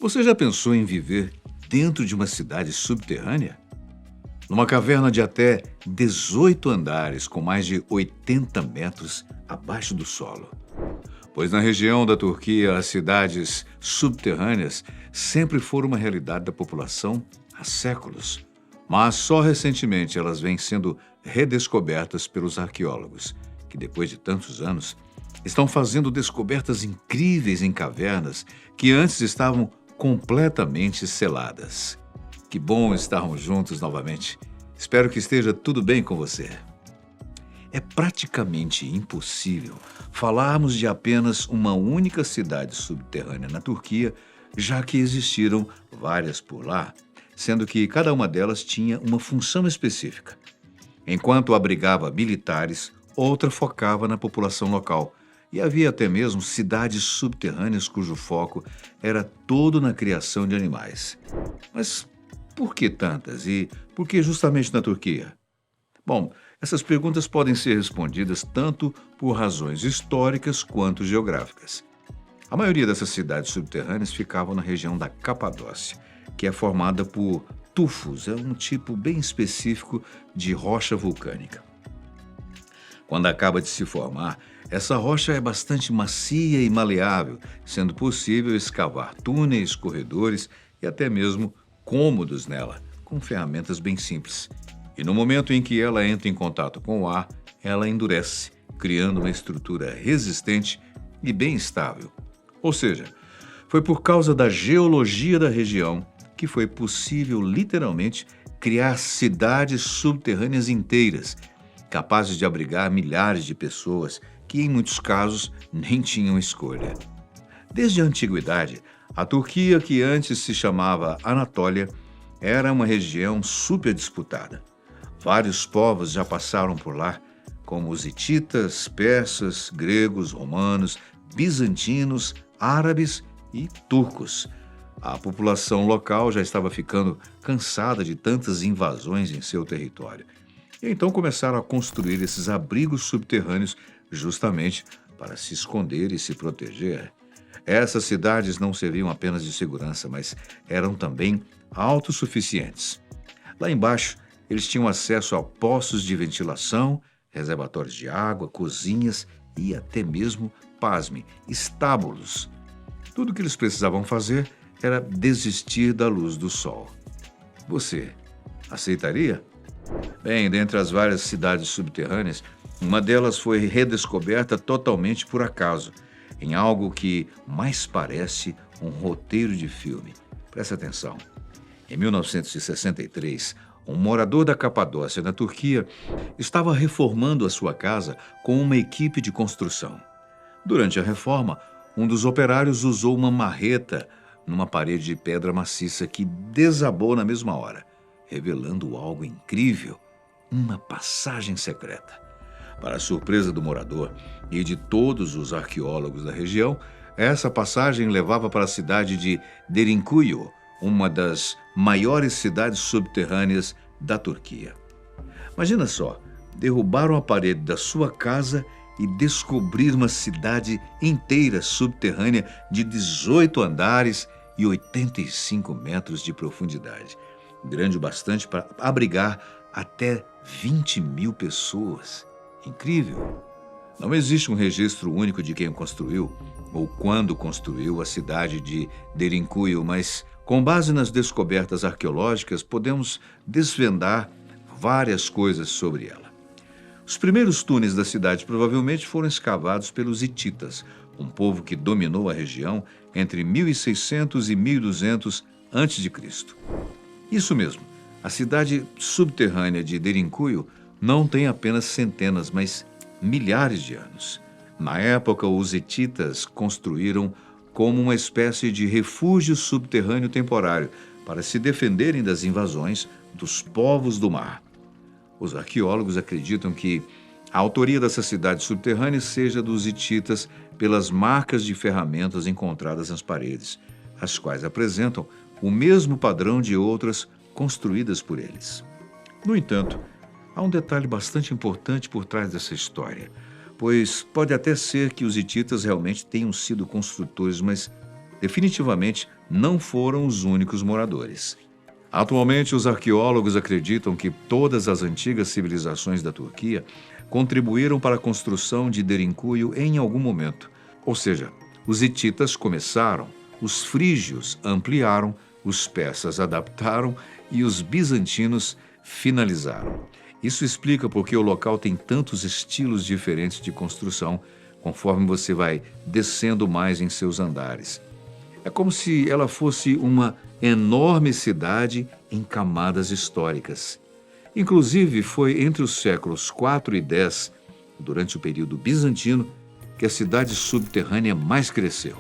Você já pensou em viver dentro de uma cidade subterrânea? Numa caverna de até 18 andares, com mais de 80 metros abaixo do solo. Pois na região da Turquia, as cidades subterrâneas sempre foram uma realidade da população há séculos. Mas só recentemente elas vêm sendo redescobertas pelos arqueólogos, que depois de tantos anos estão fazendo descobertas incríveis em cavernas que antes estavam completamente seladas. Que bom estarmos juntos novamente. Espero que esteja tudo bem com você. É praticamente impossível falarmos de apenas uma única cidade subterrânea na Turquia, já que existiram várias por lá, sendo que cada uma delas tinha uma função específica. Enquanto abrigava militares, outra focava na população local. E havia até mesmo cidades subterrâneas cujo foco era todo na criação de animais. Mas por que tantas e por que justamente na Turquia? Bom, essas perguntas podem ser respondidas tanto por razões históricas quanto geográficas. A maioria dessas cidades subterrâneas ficavam na região da Capadócia, que é formada por tufos, é um tipo bem específico de rocha vulcânica. Quando acaba de se formar, essa rocha é bastante macia e maleável, sendo possível escavar túneis, corredores e até mesmo cômodos nela, com ferramentas bem simples. E no momento em que ela entra em contato com o ar, ela endurece, criando uma estrutura resistente e bem estável. Ou seja, foi por causa da geologia da região que foi possível literalmente criar cidades subterrâneas inteiras, capazes de abrigar milhares de pessoas que, em muitos casos, nem tinham escolha. Desde a antiguidade, a Turquia, que antes se chamava Anatólia, era uma região super disputada. Vários povos já passaram por lá, como os hititas, persas, gregos, romanos, bizantinos, árabes e turcos. A população local já estava ficando cansada de tantas invasões em seu território. E então começaram a construir esses abrigos subterrâneos justamente para se esconder e se proteger. Essas cidades não serviam apenas de segurança, mas eram também autossuficientes. Lá embaixo, eles tinham acesso a poços de ventilação, reservatórios de água, cozinhas e até mesmo, pasme, estábulos. Tudo o que eles precisavam fazer era desistir da luz do sol. Você aceitaria? Bem, dentre as várias cidades subterrâneas, uma delas foi redescoberta totalmente por acaso, em algo que mais parece um roteiro de filme. Presta atenção. Em 1963, um morador da Capadócia, na Turquia, estava reformando a sua casa com uma equipe de construção. Durante a reforma, um dos operários usou uma marreta numa parede de pedra maciça que desabou na mesma hora, revelando algo incrível, uma passagem secreta. Para a surpresa do morador e de todos os arqueólogos da região, essa passagem levava para a cidade de Derinkuyu, uma das maiores cidades subterrâneas da Turquia. Imagina só, derrubaram a parede da sua casa e descobrir uma cidade inteira subterrânea de 18 andares e 85 metros de profundidade. Grande o bastante para abrigar até 20 mil pessoas. Incrível! Não existe um registro único de quem construiu ou quando construiu a cidade de Derinkuyu, mas com base nas descobertas arqueológicas podemos desvendar várias coisas sobre ela. Os primeiros túneis da cidade provavelmente foram escavados pelos hititas, um povo que dominou a região entre 1600 e 1200 a.C. Isso mesmo, a cidade subterrânea de Derinkuyu não tem apenas centenas, mas milhares de anos. Na época, os hititas construíram como uma espécie de refúgio subterrâneo temporário para se defenderem das invasões dos povos do mar. Os arqueólogos acreditam que a autoria dessa cidade subterrânea seja dos hititas pelas marcas de ferramentas encontradas nas paredes, as quais apresentam o mesmo padrão de outras construídas por eles. No entanto, há um detalhe bastante importante por trás dessa história, pois pode até ser que os hititas realmente tenham sido construtores, mas definitivamente não foram os únicos moradores. Atualmente, os arqueólogos acreditam que todas as antigas civilizações da Turquia contribuíram para a construção de Derinkuyu em algum momento. Ou seja, os hititas começaram, os frígios ampliaram, os persas adaptaram e os bizantinos finalizaram. Isso explica porque o local tem tantos estilos diferentes de construção conforme você vai descendo mais em seus andares. É como se ela fosse uma enorme cidade em camadas históricas. Inclusive, foi entre os séculos 4 e 10, durante o período bizantino, que a cidade subterrânea mais cresceu.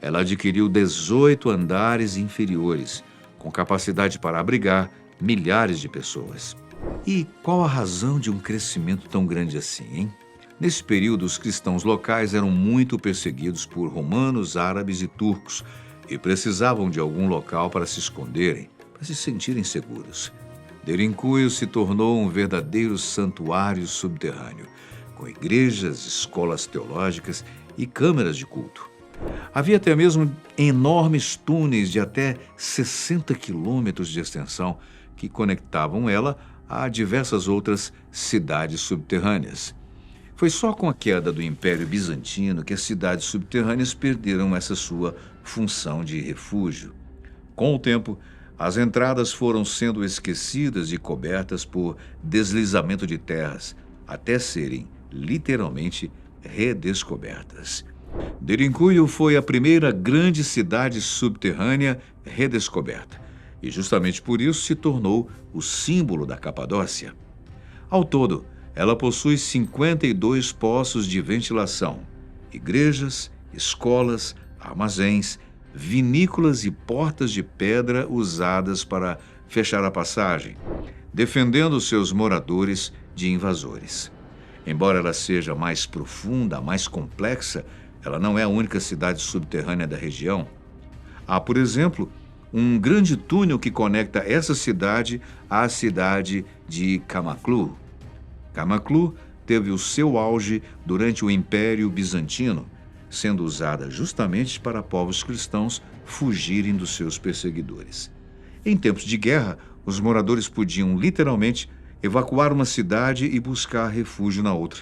Ela adquiriu 18 andares inferiores, com capacidade para abrigar milhares de pessoas. E qual a razão de um crescimento tão grande assim, hein? Nesse período, os cristãos locais eram muito perseguidos por romanos, árabes e turcos e precisavam de algum local para se esconderem, para se sentirem seguros. Derinkuyu se tornou um verdadeiro santuário subterrâneo, com igrejas, escolas teológicas e câmeras de culto. Havia até mesmo enormes túneis de até 60 quilômetros de extensão que conectavam ela a diversas outras cidades subterrâneas. Foi só com a queda do Império Bizantino que as cidades subterrâneas perderam essa sua função de refúgio. Com o tempo, as entradas foram sendo esquecidas e cobertas por deslizamento de terras, até serem, literalmente, redescobertas. Derinkuyu foi a primeira grande cidade subterrânea redescoberta, e justamente por isso se tornou o símbolo da Capadócia. Ao todo, ela possui 52 poços de ventilação, igrejas, escolas, armazéns, vinícolas e portas de pedra usadas para fechar a passagem, defendendo seus moradores de invasores. Embora ela seja mais profunda, mais complexa, ela não é a única cidade subterrânea da região. Há, por exemplo, um grande túnel que conecta essa cidade à cidade de Kamaklu. Kamaklu teve o seu auge durante o Império Bizantino, sendo usada justamente para povos cristãos fugirem dos seus perseguidores. Em tempos de guerra, os moradores podiam literalmente evacuar uma cidade e buscar refúgio na outra.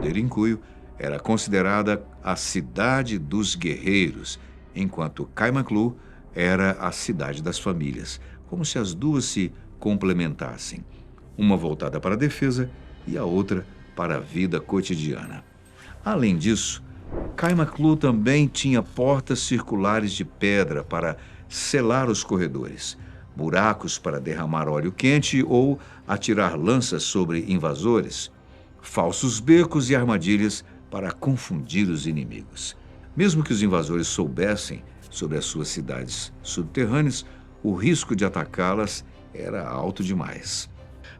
Derinkuyu era considerada a cidade dos guerreiros, enquanto Kaymaklu era a cidade das famílias, como se as duas se complementassem, uma voltada para a defesa e a outra para a vida cotidiana. Além disso, Kaymaklu também tinha portas circulares de pedra para selar os corredores, buracos para derramar óleo quente ou atirar lanças sobre invasores, falsos becos e armadilhas para confundir os inimigos. Mesmo que os invasores soubessem sobre as suas cidades subterrâneas, o risco de atacá-las era alto demais.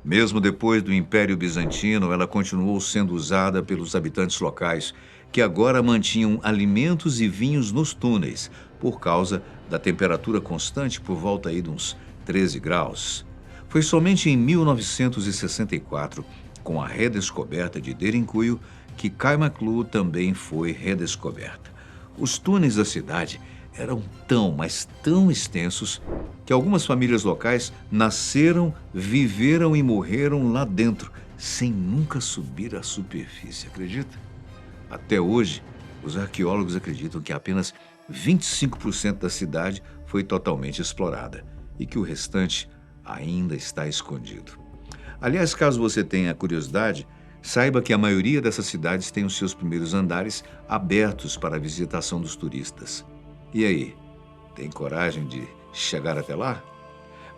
Mesmo depois do Império Bizantino, ela continuou sendo usada pelos habitantes locais, que agora mantinham alimentos e vinhos nos túneis, por causa da temperatura constante por volta aí de uns 13 graus. Foi somente em 1964, com a redescoberta de Derinkuyu, que Kaymaklu também foi redescoberta. Os túneis da cidade eram tão, mas tão extensos, que algumas famílias locais nasceram, viveram e morreram lá dentro, sem nunca subir à superfície, acredita? Até hoje, os arqueólogos acreditam que apenas 25% da cidade foi totalmente explorada e que o restante ainda está escondido. Aliás, caso você tenha curiosidade, saiba que a maioria dessas cidades tem os seus primeiros andares abertos para a visitação dos turistas. E aí, tem coragem de chegar até lá?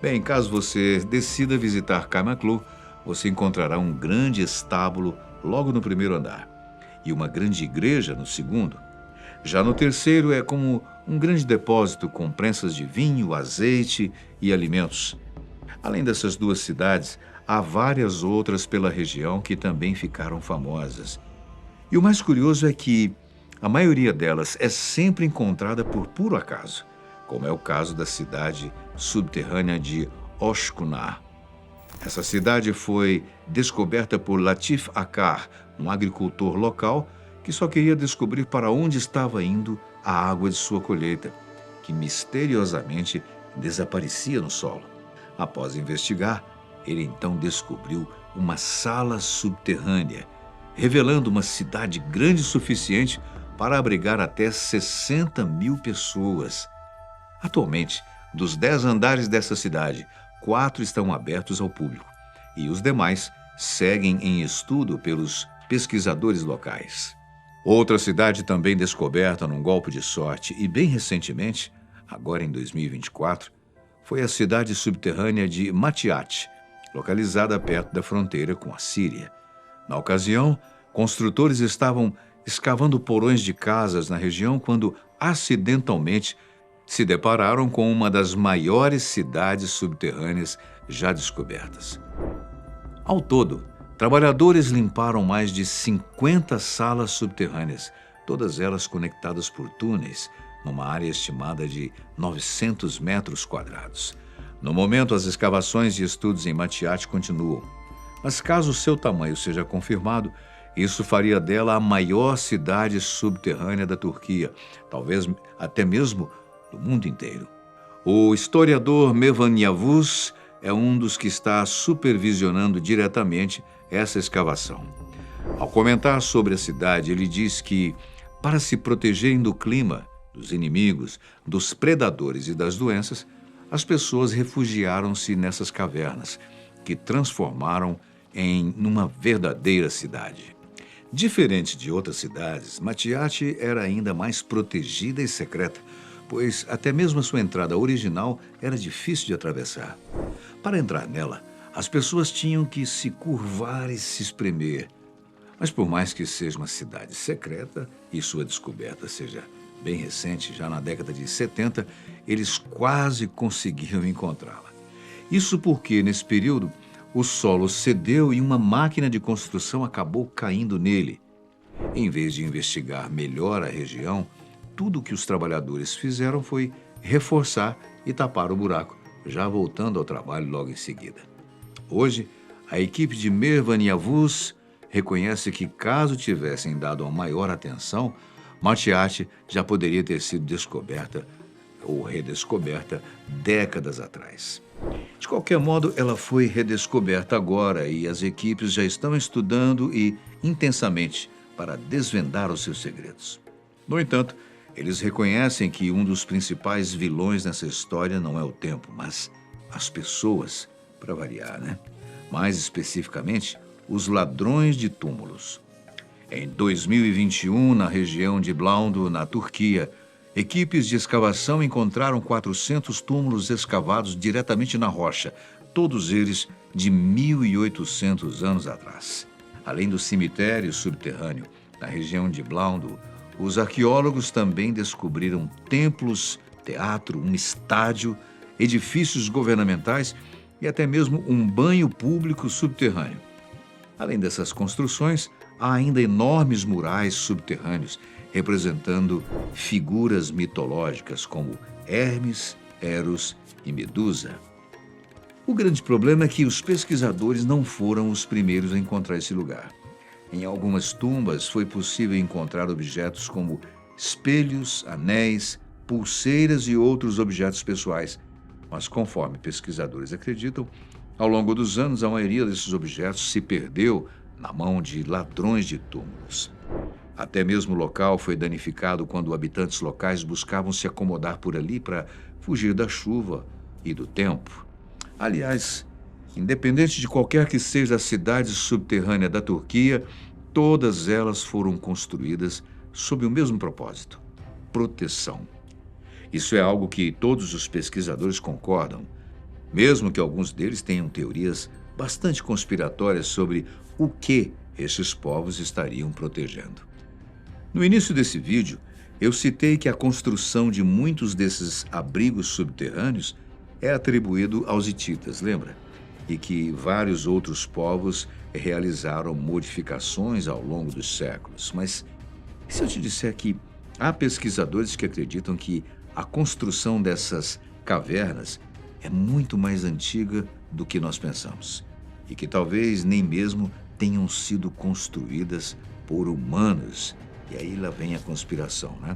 Bem, caso você decida visitar Kaymaklu, você encontrará um grande estábulo logo no primeiro andar e uma grande igreja no segundo. Já no terceiro é como um grande depósito com prensas de vinho, azeite e alimentos. Além dessas duas cidades, há várias outras pela região que também ficaram famosas. E o mais curioso é que a maioria delas é sempre encontrada por puro acaso, como é o caso da cidade subterrânea de Oshkunar. Essa cidade foi descoberta por Latif Akar, um agricultor local que só queria descobrir para onde estava indo a água de sua colheita, que misteriosamente desaparecia no solo. Após investigar, ele então descobriu uma sala subterrânea, revelando uma cidade grande o suficiente para abrigar até 60.000 pessoas. Atualmente, dos 10 andares dessa cidade, 4 estão abertos ao público e os demais seguem em estudo pelos pesquisadores locais. Outra cidade também descoberta num golpe de sorte e bem recentemente, agora em 2024, foi a cidade subterrânea de Matiate, localizada perto da fronteira com a Síria. Na ocasião, construtores estavam escavando porões de casas na região quando, acidentalmente, se depararam com uma das maiores cidades subterrâneas já descobertas. Ao todo, trabalhadores limparam mais de 50 salas subterrâneas, todas elas conectadas por túneis, numa área estimada de 900 metros quadrados. No momento, as escavações e estudos em Matiate continuam. Mas caso seu tamanho seja confirmado, isso faria dela a maior cidade subterrânea da Turquia, talvez até mesmo do mundo inteiro. O historiador Mevan Yavuz é um dos que está supervisionando diretamente essa escavação. Ao comentar sobre a cidade, ele diz que, para se protegerem do clima, dos inimigos, dos predadores e das doenças, as pessoas refugiaram-se nessas cavernas, que transformaram numa verdadeira cidade. Diferente de outras cidades, Matiate era ainda mais protegida e secreta, pois até mesmo a sua entrada original era difícil de atravessar. Para entrar nela, as pessoas tinham que se curvar e se espremer. Mas por mais que seja uma cidade secreta e sua descoberta seja bem recente, já na década de 70, eles quase conseguiram encontrá-la. Isso porque, nesse período, o solo cedeu e uma máquina de construção acabou caindo nele. Em vez de investigar melhor a região, tudo o que os trabalhadores fizeram foi reforçar e tapar o buraco, já voltando ao trabalho logo em seguida. Hoje, a equipe de Mervan Yavuz reconhece que, caso tivessem dado uma maior atenção, Matiate já poderia ter sido descoberta ou redescoberta décadas atrás. De qualquer modo, ela foi redescoberta agora e as equipes já estão estudando intensamente para desvendar os seus segredos. No entanto, eles reconhecem que um dos principais vilões nessa história não é o tempo, mas as pessoas, para variar, né? Mais especificamente, os ladrões de túmulos. Em 2021, na região de Blandu, na Turquia, equipes de escavação encontraram 400 túmulos escavados diretamente na rocha, todos eles de 1.800 anos atrás. Além do cemitério subterrâneo, na região de Blandu, os arqueólogos também descobriram templos, teatro, um estádio, edifícios governamentais e até mesmo um banho público subterrâneo. Além dessas construções, há ainda enormes murais subterrâneos representando figuras mitológicas como Hermes, Eros e Medusa. O grande problema é que os pesquisadores não foram os primeiros a encontrar esse lugar. Em algumas tumbas foi possível encontrar objetos como espelhos, anéis, pulseiras e outros objetos pessoais. Mas, conforme pesquisadores acreditam, ao longo dos anos a maioria desses objetos se perdeu na mão de ladrões de túmulos. Até mesmo o local foi danificado quando habitantes locais buscavam se acomodar por ali para fugir da chuva e do tempo. Aliás, independente de qualquer que seja a cidade subterrânea da Turquia, todas elas foram construídas sob o mesmo propósito: proteção. Isso é algo que todos os pesquisadores concordam, mesmo que alguns deles tenham teorias bastante conspiratórias sobre o que esses povos estariam protegendo. No início desse vídeo, eu citei que a construção de muitos desses abrigos subterrâneos é atribuído aos hititas, lembra? E que vários outros povos realizaram modificações ao longo dos séculos. Mas e se eu te disser que há pesquisadores que acreditam que a construção dessas cavernas é muito mais antiga do que nós pensamos e que talvez nem mesmo tenham sido construídas por humanos? E aí lá vem a conspiração, né?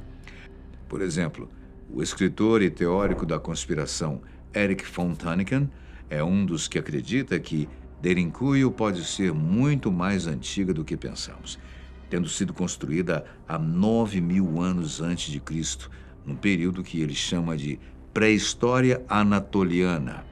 Por exemplo, o escritor e teórico da conspiração Erich von Däniken é um dos que acredita que Derinkuyu pode ser muito mais antiga do que pensamos, tendo sido construída há 9.000 anos antes de Cristo, num período que ele chama de pré-história anatoliana.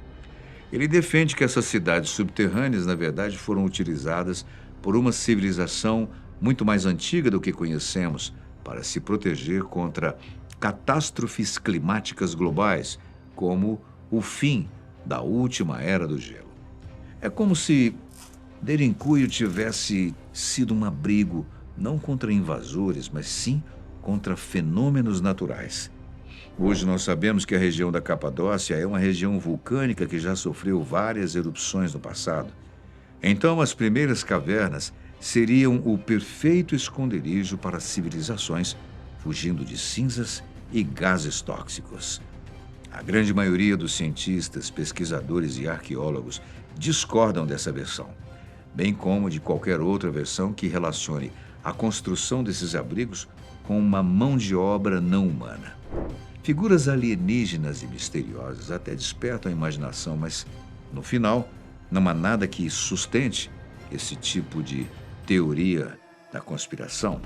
Ele defende que essas cidades subterrâneas, na verdade, foram utilizadas por uma civilização muito mais antiga do que conhecemos para se proteger contra catástrofes climáticas globais, como o fim da última era do gelo. É como se Derinkuyu tivesse sido um abrigo não contra invasores, mas sim contra fenômenos naturais. Hoje nós sabemos que a região da Capadócia é uma região vulcânica que já sofreu várias erupções no passado. Então, as primeiras cavernas seriam o perfeito esconderijo para civilizações fugindo de cinzas e gases tóxicos. A grande maioria dos cientistas, pesquisadores e arqueólogos discordam dessa versão, bem como de qualquer outra versão que relacione a construção desses abrigos com uma mão de obra não humana. Figuras alienígenas e misteriosas até despertam a imaginação, mas, no final, não há nada que sustente esse tipo de teoria da conspiração.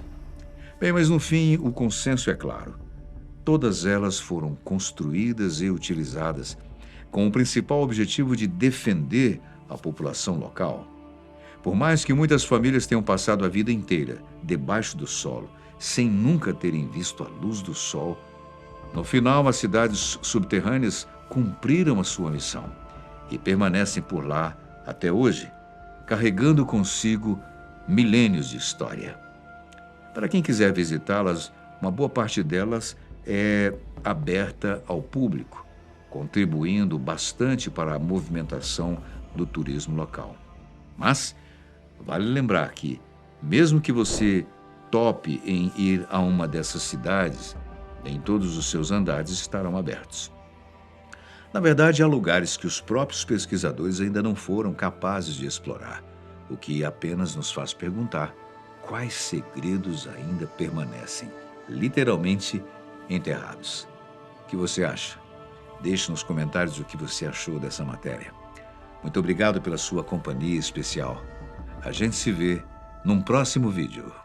Bem, mas no fim, o consenso é claro. Todas elas foram construídas e utilizadas com o principal objetivo de defender a população local. Por mais que muitas famílias tenham passado a vida inteira debaixo do solo, sem nunca terem visto a luz do sol, no final as cidades subterrâneas cumpriram a sua missão e permanecem por lá até hoje, carregando consigo milênios de história. Para quem quiser visitá-las, uma boa parte delas é aberta ao público, contribuindo bastante para a movimentação do turismo local. Mas vale lembrar que, mesmo que você tope em ir a uma dessas cidades, nem todos os seus andares estarão abertos. Na verdade, há lugares que os próprios pesquisadores ainda não foram capazes de explorar, o que apenas nos faz perguntar quais segredos ainda permanecem, literalmente, enterrados. O que você acha? Deixe nos comentários o que você achou dessa matéria. Muito obrigado pela sua companhia especial. A gente se vê num próximo vídeo.